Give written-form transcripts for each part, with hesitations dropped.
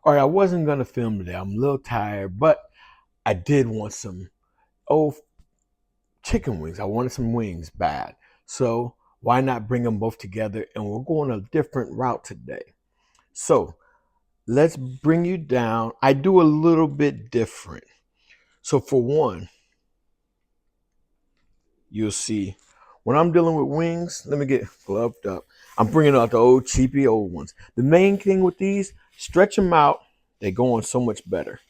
All right, I wasn't gonna film today. I'm a little tired, but I did want some old chicken wings. I wanted some wings bad. So why not bring them both together? And we're going a different route today. So let's bring you down. I do a little bit different. So for one, you'll see when I'm dealing with wings, let me get gloved up. I'm bringing out the old cheapy old ones. The main thing with these, stretch them out. They go on so much better.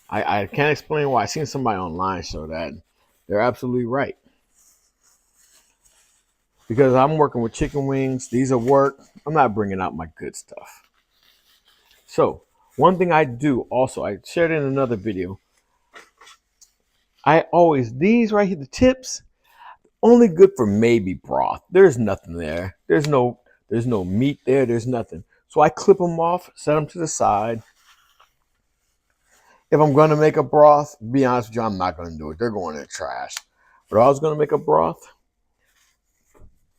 I can't explain why. I seen somebody online show that. They're absolutely right. Because I'm working with chicken wings. These are work. I'm not bringing out my good stuff. So one thing I do also, I shared in another video. I always, these right here, the tips, only good for maybe broth. There's nothing there. There's no meat there. There's nothing. So I clip them off, set them to the side. If I'm going to make a broth, be honest with you, I'm not going to do it. They're going in the trash. But if I was going to make a broth,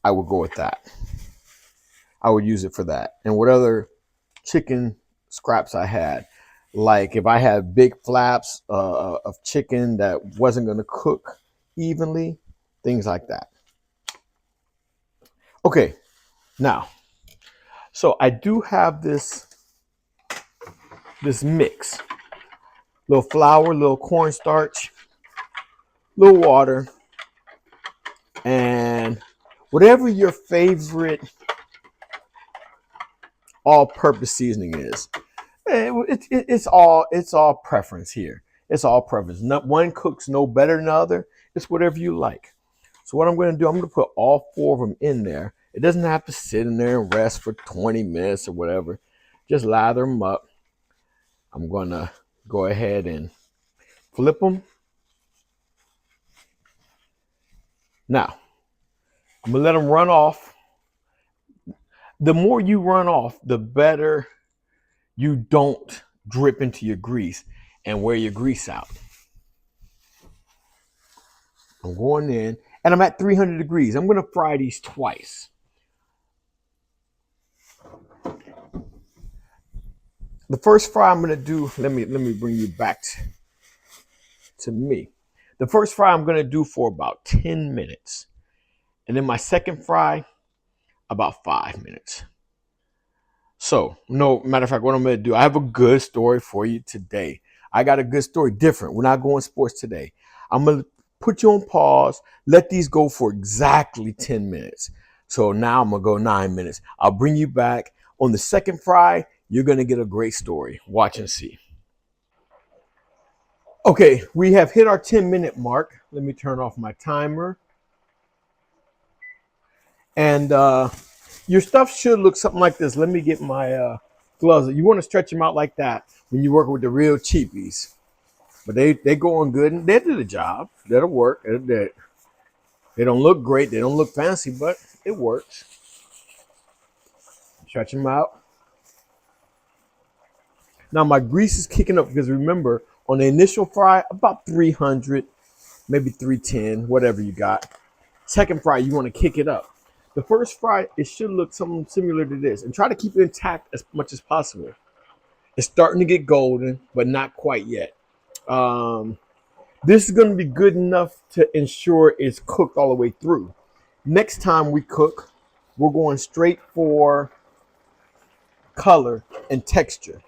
I would go with that. I would use it for that. And what other chicken scraps I had, like if I had big flaps of chicken that wasn't going to cook evenly, things like that. Okay, now, so I do have this mix. Little flour, little cornstarch, little water, and whatever your favorite all-purpose seasoning is. It's all preference here. It's all preference. One cooks no better than the other. It's whatever you like. So what I'm going to do, I'm going to put all four of them in there. It doesn't have to sit in there and rest for 20 minutes or whatever. Just lather them up. I'm going to go ahead and flip them. Now, I'm going to let them run off. The more you run off, the better you don't drip into your grease and wear your grease out. I'm going in and I'm at 300 degrees. I'm going to fry these twice. The first fry I'm going to do, let me bring you back to me. The first fry I'm going to do for about 10 minutes. And then my second fry, about 5 minutes. So, no matter of fact, what I'm going to do, I have a good story for you today. I got a good story, different. We're not going sports today. I'm going to put you on pause, let these go for exactly 10 minutes. So now I'm going to go 9 minutes. I'll bring you back. On the second fry, you're going to get a great story. Watch and see. Okay, we have hit our 10-minute mark. Let me turn off my timer. And your stuff should look something like this. Let me get my gloves. You want to stretch them out like that when you're working with the real cheapies. But they go on good and they do the job. That'll work. They don't look great. They don't look fancy, but it works. Stretch them out. Now my grease is kicking up because remember, on the initial fry, about 300, maybe 310, whatever you got. Second fry, you want to kick it up. The first fry, it should look something similar to this. And try to keep it intact as much as possible. It's starting to get golden, but not quite yet. This is going to be good enough to ensure it's cooked all the way through. Next time we cook, we're going straight for color and texture.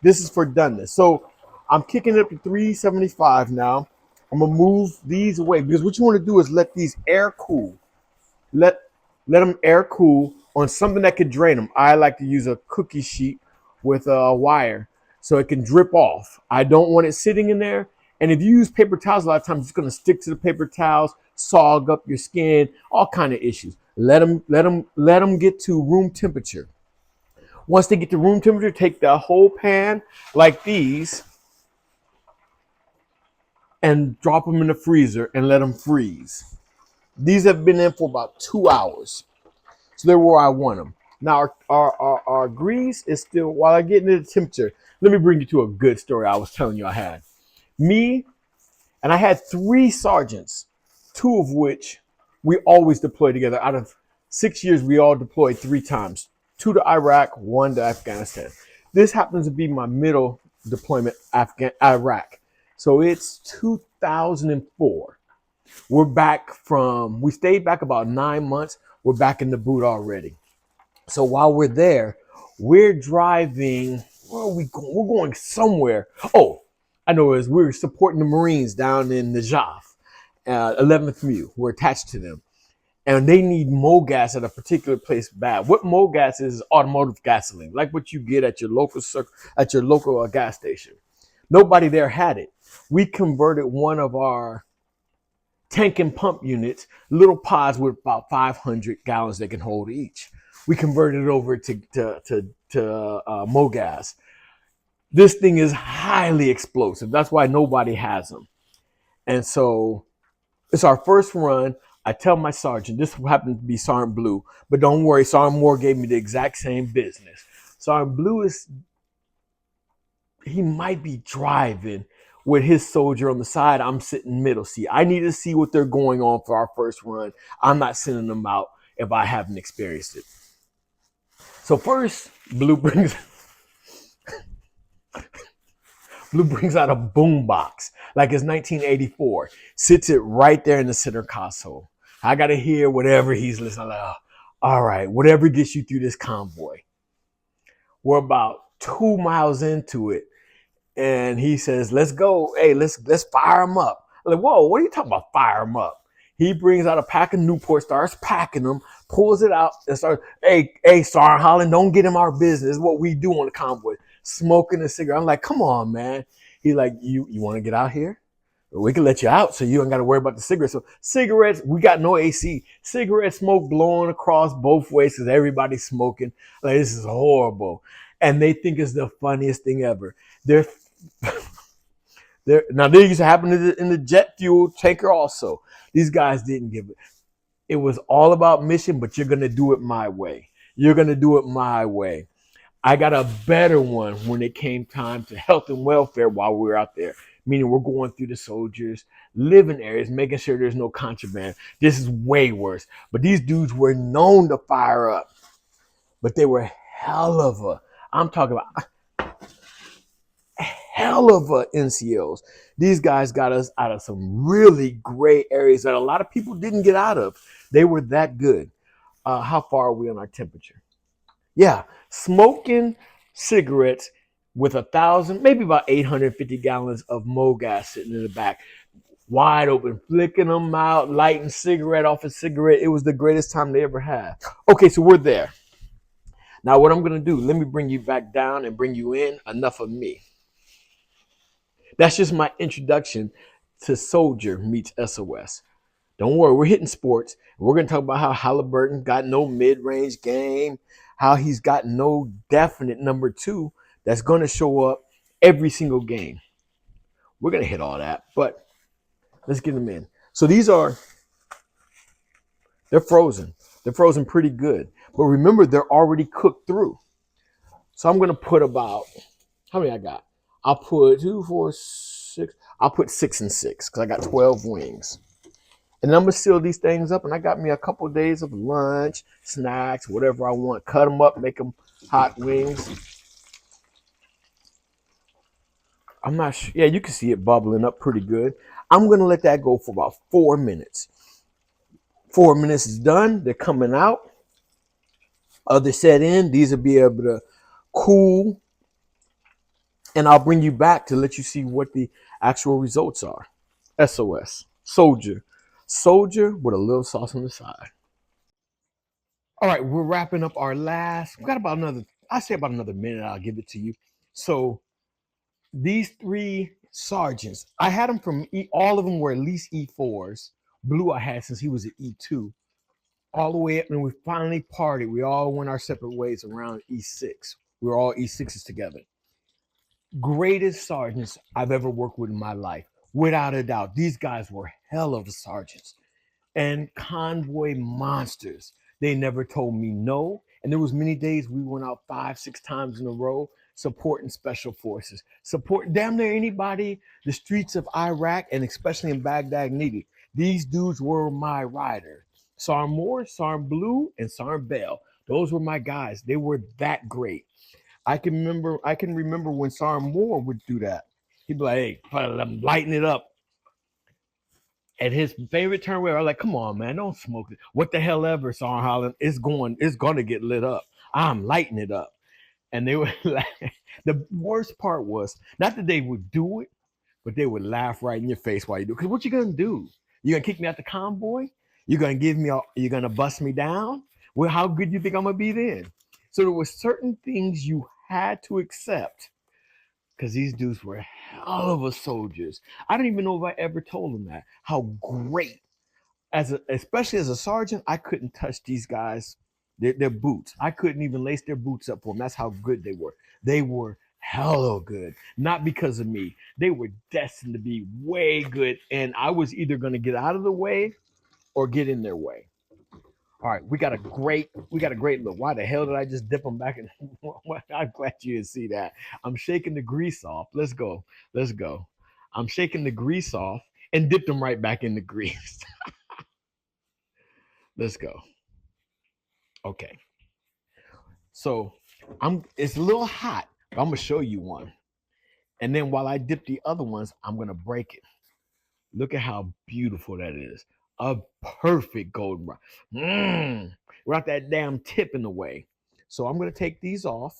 This is for doneness. So I'm kicking it up to 375 now. I'm going to move these away because what you want to do is let these air cool. Let them air cool on something that could drain them. I like to use a cookie sheet with a wire so it can drip off. I don't want it sitting in there. And if you use paper towels, a lot of times it's going to stick to the paper towels, sog up your skin, all kind of issues. Let them get to room temperature. Once they get to room temperature, take the whole pan like these and drop them in the freezer and let them freeze. These have been in for about 2 hours. So they're where I want them. Now our grease is still, while I get into the temperature, let me bring you to a good story I was telling you I had. Me, and I had 3 sergeants, 2 of which we always deploy together. Out of 6 years, we all deployed 3 times. 2 to Iraq, 1 to Afghanistan. This happens to be my middle deployment, Iraq. So it's 2004. We stayed back about 9 months. We're back in the boot already. So while we're there, we're driving. Where are we going? We're going somewhere. Oh, I know it is. We're supporting the Marines down in Najaf, 11th Mu. We're attached to them. And they need MoGas at a particular place bad. What MoGas is automotive gasoline, like what you get at your local gas station. Nobody there had it. We converted one of our tank and pump units, little pods with about 500 gallons they can hold each. We converted it over to MoGas. This thing is highly explosive. That's why nobody has them. And so it's our first run. I tell my sergeant, this happened to be Sergeant Blue, but don't worry, Sergeant Moore gave me the exact same business. Sergeant Blue he might be driving with his soldier on the side. I'm sitting middle seat. I need to see what they're going on for our first run. I'm not sending them out if I haven't experienced it. So first, Blue brings out a boom box like it's 1984. Sits it right there in the center console. I got to hear whatever he's listening to. All right, whatever gets you through this convoy. We're about 2 miles into it, and he says, "Let's go. Hey, let's fire him up." I'm like, whoa, what are you talking about? Fire him up? He brings out a pack of Newport, starts packing them, pulls it out, and starts, hey, Sergeant Holland, don't get him our business. This is what we do on the convoy. Smoking a cigarette. I'm like, come on, man. He's like, you want to get out here? We can let you out so you don't got to worry about the cigarettes. So cigarettes, we got no AC. Cigarette smoke blowing across both ways because everybody's smoking. Like, this is horrible. And they think it's the funniest thing ever. Now, they used to happen in the jet fuel tanker also. These guys didn't give it. It was all about mission, but you're going to do it my way. You're going to do it my way. I got a better one when it came time to health and welfare while we were out there. Meaning we're going through the soldiers' living areas, making sure there's no contraband. This is way worse. But these dudes were known to fire up. But they were I'm talking about hell of a NCOs. These guys got us out of some really gray areas that a lot of people didn't get out of. They were that good. How far are we on our temperature? Yeah, smoking cigarettes with 1,000, maybe about 850 gallons of MoGas sitting in the back, wide open, flicking them out, lighting cigarette off a cigarette. It was the greatest time they ever had. Okay, so we're there. Now what I'm going to do, let me bring you back down and bring you in. Enough of me. That's just my introduction to Soldier meets SOS. Don't worry, we're hitting sports. We're going to talk about how Halliburton got no mid-range game, how he's got no definite number two that's going to show up every single game. We're going to hit all that, but let's get them in. So they're frozen. They're frozen pretty good. But remember, they're already cooked through. So I'm going to put about, how many I got? I'll put 2, 4, 6. I'll put 6 and 6 because I got 12 wings. And I'm going to seal these things up. And I got me a couple of days of lunch, snacks, whatever I want. Cut them up, make them hot wings. I'm not sure. Yeah, you can see it bubbling up pretty good. I'm going to let that go for about 4 minutes. 4 minutes is done. They're coming out. Other set in. These will be able to cool. And I'll bring you back to let you see what the actual results are. SOS. Soldier. Soldier with a little sauce on the side. All right, we're wrapping up our last. We've got about another minute. I'll give it to you. So these 3 sergeants, I had them from all of them were at least E4s. Blue I had since he was at E2. All the way up, and we finally partied. We all went our separate ways around E6. We were all E6s together. Greatest sergeants I've ever worked with in my life, without a doubt. These guys were hell of sergeants and convoy monsters. They never told me no. And there was many days we went out 5, 6 times in a row supporting special forces, support damn near anybody the streets of Iraq and especially in Baghdad needed. These dudes were my rider. Sergeant Moore, Sergeant Blue, and Sergeant Bell. Those were my guys. They were that great. I can remember when Sergeant Moore would do that. He'd be like, "Hey, lighten it up." And his favorite term where I was like, "Come on, man, don't smoke it. What the hell ever, Sergeant Holland? It's going to get lit up. I'm lighting it up." And they were like, the worst part was not that they would do it, but they would laugh right in your face while you do it. Because what you gonna do? You gonna kick me out the convoy? You're gonna bust me down? Well, how good you think I'm gonna be then? So there were certain things you had to accept because these dudes were hell of a soldiers. I don't even know if I ever told them that. How great, especially as a sergeant, I couldn't touch these guys, their boots. I couldn't even lace their boots up for them. That's how good they were. They were hella good. Not because of me. They were destined to be way good. And I was either going to get out of the way or get in their way. All right, we got a great look. Why the hell did I just dip them back in? I'm glad you didn't see that. I'm shaking the grease off. Let's go. Let's go. I'm shaking the grease off and dipped them right back in the grease. Let's go. Okay. So it's a little hot, but I'm gonna show you one. And then while I dip the other ones, I'm gonna break it. Look at how beautiful that is. A perfect golden brown. Without that damn tip in the way. So I'm gonna take these off,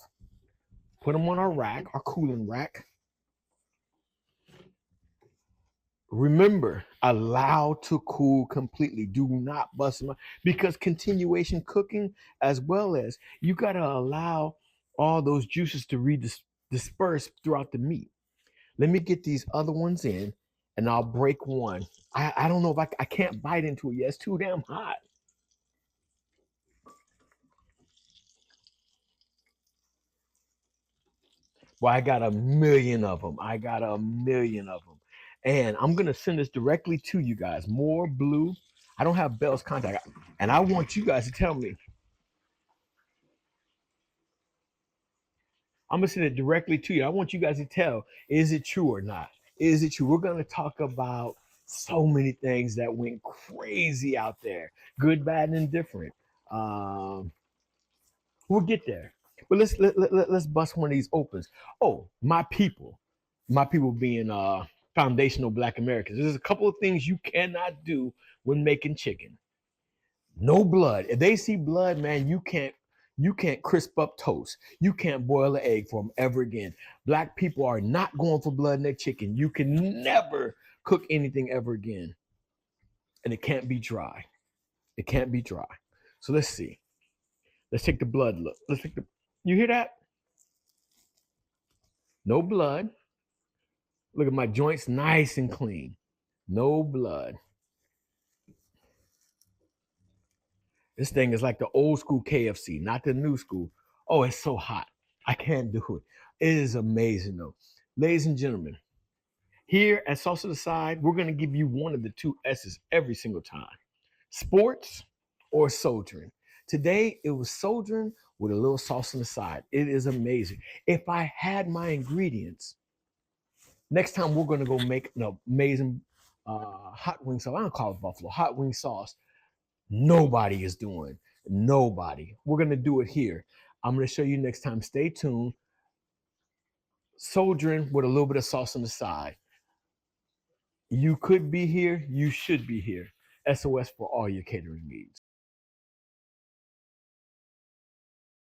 put them on our rack, our cooling rack. Remember, allow to cool completely. Do not bust them up because continuation cooking, as well as you got to allow all those juices to disperse throughout the meat. Let me get these other ones in and I'll break one. I don't know if I can't bite into it yet. It's too damn hot. Well, I got a million of them. I got a million of them. And I'm going to send this directly to you guys. More blue. I don't have Bell's contact. And I want you guys to tell me. I'm going to send it directly to you. I want you guys to tell, is it true or not? Is it true? We're going to talk about so many things that went crazy out there, good, bad, and indifferent. Um, we'll get there. But let's bust one of these opens. Oh, my people being foundational Black Americans. There's a couple of things you cannot do when making chicken. No blood. If they see blood, man, you can't crisp up toast. You can't boil an egg for them ever again. Black people are not going for blood in their chicken. You can never cook anything ever again, and it can't be dry. It can't be dry. So let's see. Let's take the blood look. Let's take the. You hear that? No blood. Look at my joints, nice and clean. No blood. This thing is like the old school KFC, not the new school. Oh, it's so hot. I can't do it. It is amazing though. Ladies and gentlemen, here at Sauce to the Side, we're going to give you one of the two S's every single time: sports or soldiering. Today, it was soldiering with a little sauce on the side. It is amazing. If I had my ingredients, next time we're going to go make an amazing hot wing sauce. I don't call it buffalo, hot wing sauce. Nobody is doing. Nobody. We're going to do it here. I'm going to show you next time. Stay tuned. Soldiering with a little bit of sauce on the side. You could be here. You should be here. SOS for all your catering needs.